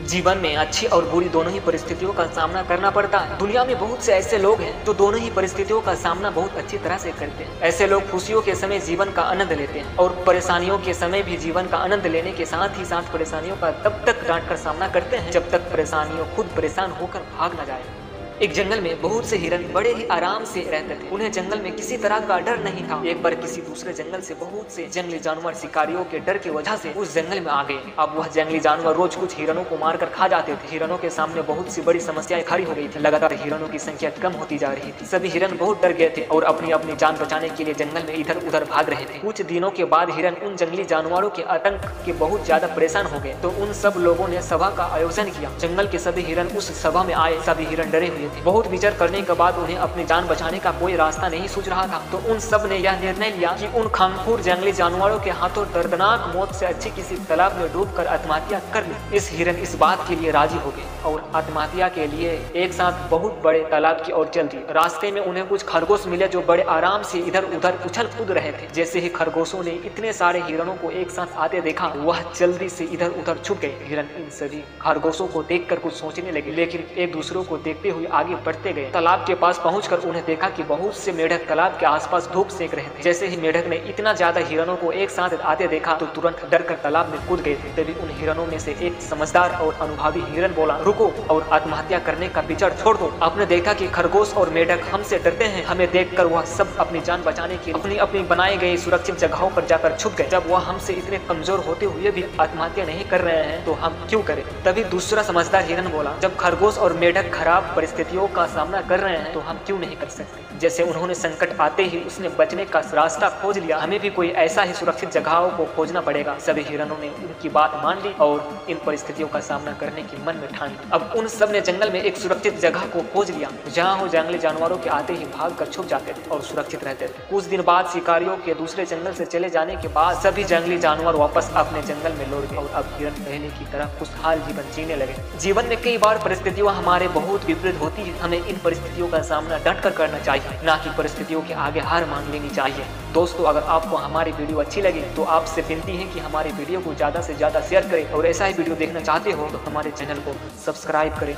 जीवन में अच्छी और बुरी दोनों ही परिस्थितियों का सामना करना पड़ता है। दुनिया में बहुत से ऐसे लोग हैं जो दोनों ही परिस्थितियों का सामना बहुत अच्छी तरह से करते हैं। ऐसे लोग खुशियों के समय जीवन का आनंद लेते हैं और परेशानियों के समय भी जीवन का आनंद लेने के साथ ही साथ परेशानियों का तब तक डांट कर सामना करते हैं जब तक परेशानियों खुद परेशान होकर भाग न जाए। एक जंगल में बहुत से हिरन बड़े ही आराम से रहते थे। उन्हें जंगल में किसी तरह का डर नहीं था। एक बार किसी दूसरे जंगल से बहुत से जंगली जानवर शिकारियों के डर की वजह से उस जंगल में आ गए। अब वह जंगली जानवर रोज कुछ हिरणों को मारकर खा जाते थे। हिरणों के सामने बहुत सी बड़ी समस्याएं खड़ी हो गई थी। लगातार हिरणों की संख्या कम होती जा रही थी। सभी हिरन बहुत डर गए थे और अपनी अपनी जान बचाने के लिए जंगल में इधर उधर भाग रहे थे। कुछ दिनों के बाद हिरन उन जंगली जानवरों के आतंक के बहुत ज्यादा परेशान हो गए, तो उन सब लोगों ने सभा का आयोजन किया। जंगल के सभी हिरन उस सभा में आए। सभी हिरन डरे हुए थे। बहुत विचार करने के बाद उन्हें अपनी जान बचाने का कोई रास्ता नहीं सूझ रहा था, तो उन सब ने यह निर्णय लिया कि उन खामखोर जंगली जानवरों के हाथों दर्दनाक मौत से अच्छी किसी तालाब में डूबकर आत्महत्या कर ली। इस हिरन इस बात के लिए राजी हो गए और आत्महत्या के लिए एक साथ बहुत बड़े तालाब की ओर चल दिए। रास्ते में उन्हें कुछ खरगोश मिले जो बड़े आराम से इधर उधर उछल कूद रहे थे। जैसे ही खरगोशों ने इतने सारे हिरणों को एक साथ आते देखा, वह जल्दी से इधर उधर छुप गए। हिरन इन सभी खरगोशों को देखकर कुछ सोचने लगे, लेकिन एक दूसरे को देखते हुए आगे बढ़ते गए। तालाब के पास पहुंचकर उन्हें देखा कि बहुत से मेढक तालाब के आसपास धूप सेक रहे थे। जैसे ही मेढक ने इतना ज्यादा हिरणों को एक साथ आते देखा तो तुरंत डरकर तालाब में कूद गए थे। तभी उन हिरणों में से एक समझदार और अनुभवी हिरन बोला, रुको और आत्महत्या करने का विचार छोड़ दो। आपने देखा कि खरगोश और मेढक हमसे डरते हैं। हमें देखकर वह सब अपनी जान बचाने के लिए अपनी बनाई गई सुरक्षित जगहों पर जाकर छुप गए। जब वह हमसे इतने कमजोर होते हुए भी आत्महत्या नहीं कर रहे हैं तो हम क्यों करें। तभी दूसरा समझदार हिरन बोला, जब खरगोश और मेढक खराब परिस्थितियों का सामना कर रहे हैं तो हम क्यों नहीं कर सकते। जैसे उन्होंने संकट आते ही उसने बचने का रास्ता खोज लिया, हमें भी कोई ऐसा ही सुरक्षित जगहों को खोजना पड़ेगा। सभी हिरणों ने उनकी बात मान ली और इन परिस्थितियों का सामना करने की मन में ठान ली। अब उन सब ने जंगल में एक सुरक्षित जगह को खोज लिया जहाँ वो जंगली जानवरों के आते ही भाग कर छुप जाते थे और सुरक्षित रहते थे। कुछ दिन बाद शिकारियों के दूसरे जंगल से चले जाने के बाद सभी जंगली जानवर वापस अपने जंगल में लौट गए और अब हिरन पहले की तरह खुशहाल जीवन जीने लगे। जीवन में कई बार परिस्थितियां हमारे बहुत विपरीत होती है। हमें इन परिस्थितियों का सामना डट कर करना चाहिए, ना कि परिस्थितियों के आगे हार मान लेनी चाहिए। दोस्तों, अगर आपको हमारी वीडियो अच्छी लगी तो आपसे विनती है कि हमारी वीडियो को ज़्यादा से ज़्यादा शेयर करें और ऐसा ही वीडियो देखना चाहते हो तो हमारे चैनल को सब्सक्राइब करें।